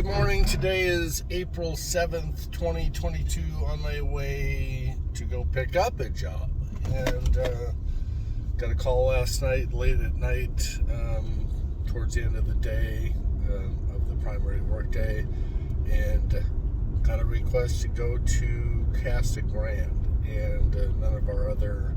good morning. Today is April 7th, 2022, on my way to go pick up a job. And got a call last night, late at night, towards the end of the day, of the primary work day, and got a request to go to Casa Grande. And none of our other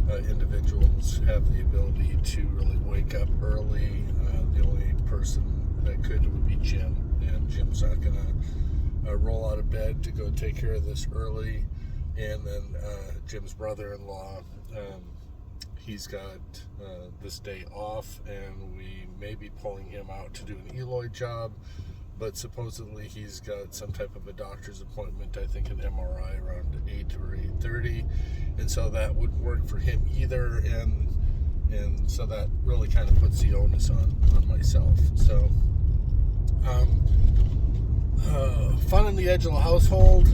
individuals have the ability to really wake up early. The only person that could would be Jim, and Jim's not gonna roll out of bed to go take care of this early. And then Jim's brother-in-law, he's got this day off, and we may be pulling him out to do an Eloy job, but supposedly he's got some type of a doctor's appointment, I think an MRI around 8 or 8:30, and so that wouldn't work for him either, and so that really kind of puts the onus on myself. So fun in the edge of the household.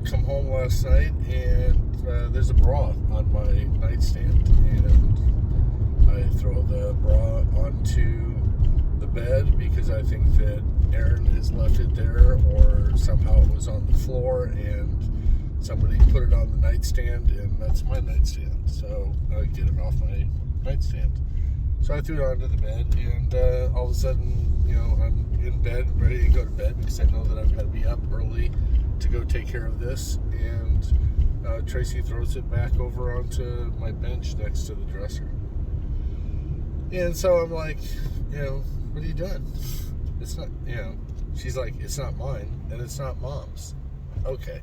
Come home last night, and there's a bra on my nightstand, and I throw the bra onto the bed because I think that Aaron has left it there, or somehow it was on the floor and somebody put it on the nightstand, and that's my nightstand, so I get it off my nightstand. So I threw it onto the bed, and all of a sudden, I'm in bed, ready to go to bed because I know that I've got to be up early to go take care of this, and Tracy throws it back over onto my bench next to the dresser. And so I'm like, what are you doing? It's not, she's like, it's not mine, and it's not Mom's. Okay.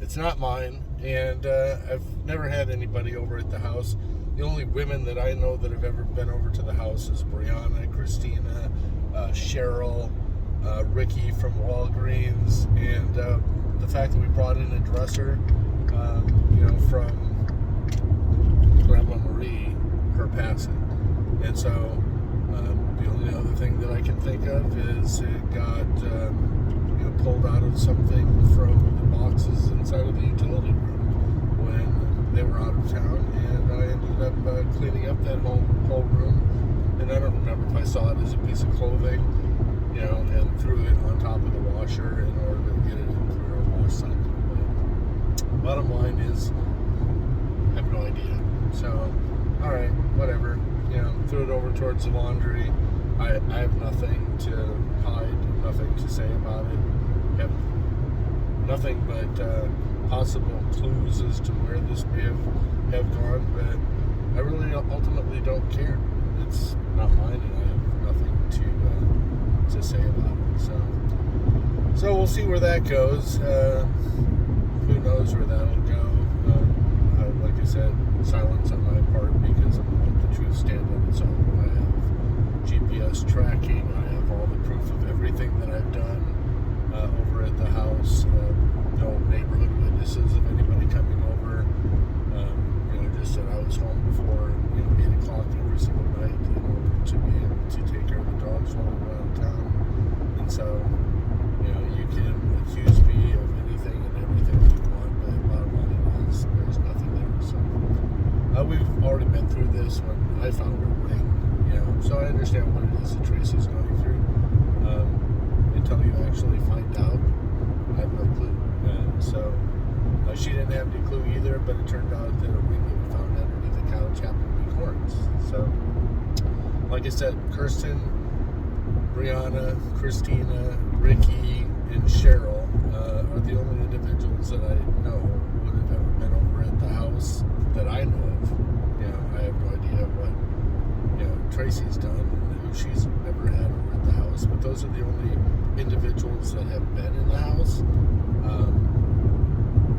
It's not mine, and I've never had anybody over at the house. The only women that I know that have ever been over to the house is Brianna, Christina, Cheryl, Ricky from Walgreens, and the fact that we brought in a dresser, from Grandma Marie, her passing. And so the only other thing that I can think of is it got pulled out of something from the boxes inside of the utility room when they were out of town, and I ended up cleaning up that whole room, and I don't remember if I saw it as a piece of clothing, and threw it on top of the washer in order to get it into our wash cycle. But bottom line is, I have no idea. So, all right, whatever. Threw it over towards the laundry. I have nothing to hide, nothing to say about it. Have nothing but possible clues as to where this may have gone, but I really ultimately don't care. It's not mine, and I have nothing to say about it. So we'll see where that goes. Who knows where that'll go? Like I said, silence on my part because I'm going to let the truth stand on its own. I have GPS tracking. I have all the proof of everything that I've done over at the house. No neighborhood witnesses of anybody coming over. Just that I was home before 8 o'clock every single night in order to be able to take care of the dogs while I'm around town. And so, you can accuse me of anything and everything you want, but bottom line is there's nothing there. So we've already been through this when I found her ring, so I understand what it is that Tracy's going through. Until you actually find out, I have no clue. So she didn't have any clue either, but it turned out that a ring that we found underneath the couch happened to be Corin's. So, like I said, Kirsten, Brianna, Christina, Ricky, and Cheryl are the only individuals that I know would have ever been over at the house that I know of. I have no idea what Tracy's done and who she's ever had over at the house, but those are the only individuals that have been in the house.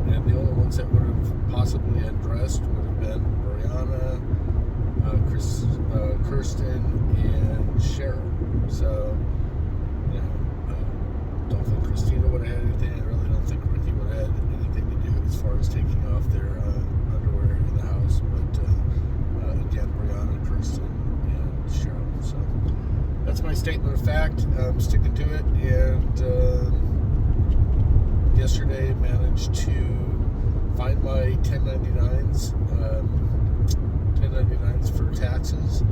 And the only ones that would have possibly undressed would have been Brianna, Kirsten, and Cheryl. So, don't think Christina would have had anything. I really don't think Ricky would have had anything to do as far as taking off their underwear in the house. But again, Brianna, Kirsten, and Cheryl. So that's my statement of fact. I'm sticking to it, and yesterday managed to find my 1099s for taxes.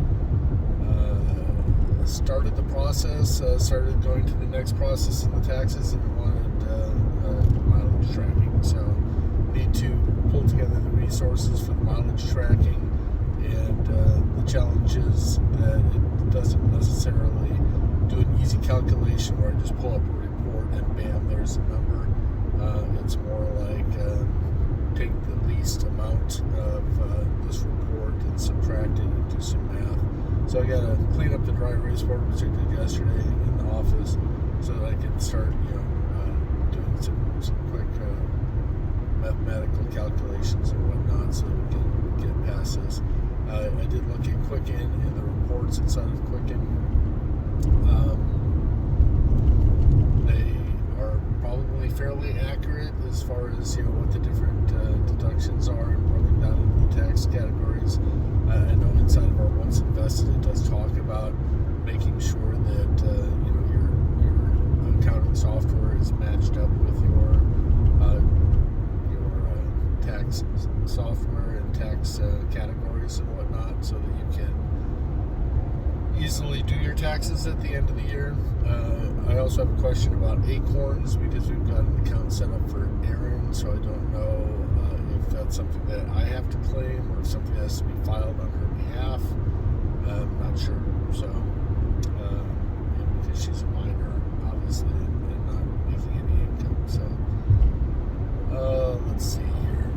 started the process, started going to the next process in the taxes, and wanted mileage tracking. So need to pull together the resources for the mileage tracking, and the challenge is that it doesn't necessarily do an easy calculation where I just pull up a report and bam, there's a number. It's more like take the least amount of this report and subtract it and do some math. So I gotta clean up the dry erase board, which I did yesterday in the office, so that I can start, doing some quick mathematical calculations and whatnot, so that we can get past this. I did look at Quicken and the reports inside of Quicken. They are probably fairly accurate as far as what the different deductions are and broken down into the tax categories. I know inside of our Once Invested, it does talk about making sure that your accounting software is matched up with your tax software and tax categories and whatnot, so that you can easily do your taxes at the end of the year. I also have a question about Acorns, because we've got an account set up for Erin, so I don't know if that's something that I have to claim or if something has to be filed on her behalf. I'm not sure. So, because she's a minor, obviously, and not making any income. So, let's see here.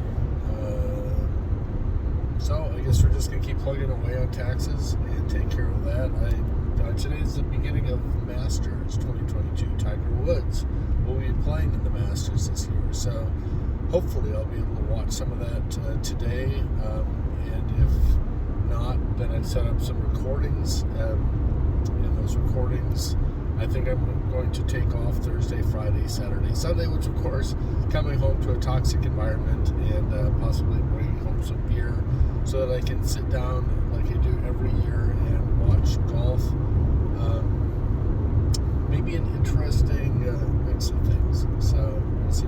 So I guess we're just going to keep plugging away on taxes and take care of that. Today's the beginning of Masters 2022. Tiger Woods will be playing in the Masters this year. So hopefully I'll be able to watch some of that today. And if not, then I'd set up some recordings. And those recordings, I think I'm going to take off Thursday, Friday, Saturday, Sunday, which of course, coming home to a toxic environment and possibly bringing home some beer so that I can sit down like I do every year and watch golf. Maybe an interesting mix of things. So we'll see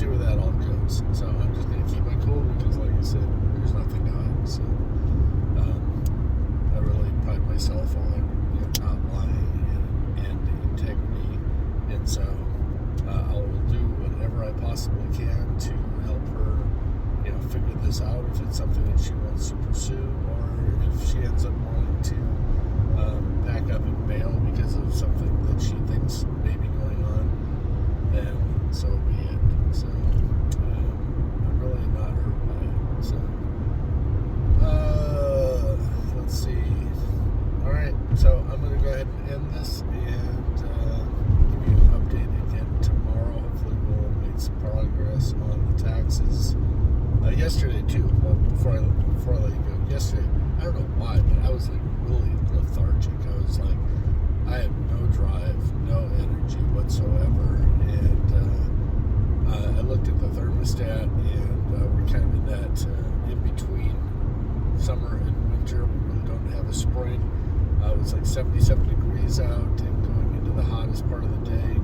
where that all goes. So I'm just going to keep my cool because, like I said, there's nothing to hide. So I really pride myself on not lying and integrity, and so I will do whatever I possibly can to help her, figure this out if it's something that she wants to pursue, or if she ends up wanting to pack up and bail because of something that she thinks may be going on, then so be it. So I'm really not hurt by it. So let's see. All right, so I'm going to go ahead and end this and give you an update again tomorrow. Hopefully we'll have made some progress on the taxes. Yesterday too, before I let you go, yesterday, I don't know why, but I was like really lethargic. I was like, I have no drive, no energy whatsoever, and I looked at the thermostat, and we're kind of in that in-between summer and winter. We really don't have a spring. It was like 77 degrees out and going into the hottest part of the day,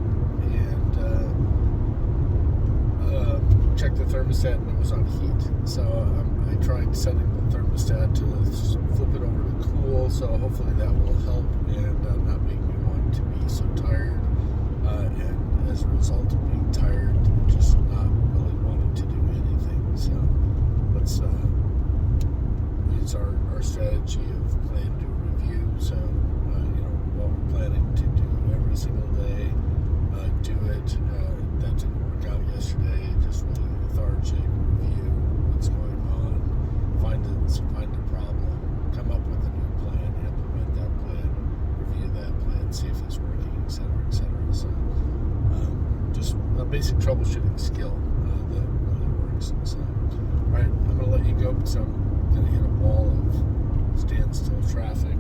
and checked the thermostat and it was on heat. So I tried setting the thermostat to flip it over to cool, so hopefully that will help and not make me want to be so tired, and as a result of being tired, just not really wanting to do anything. So let's use our strategy of plan, do, review. So what we're planning to do every single day, do it. That didn't work out yesterday. Just really lethargic. Review what's going on, find a problem, come up with a new plan, implement that plan, review that plan, see if it's working, etc., etc. So just a basic troubleshooting skill that really works. So all right, I'm going to let you go because I'm going to hit a wall of standstill traffic.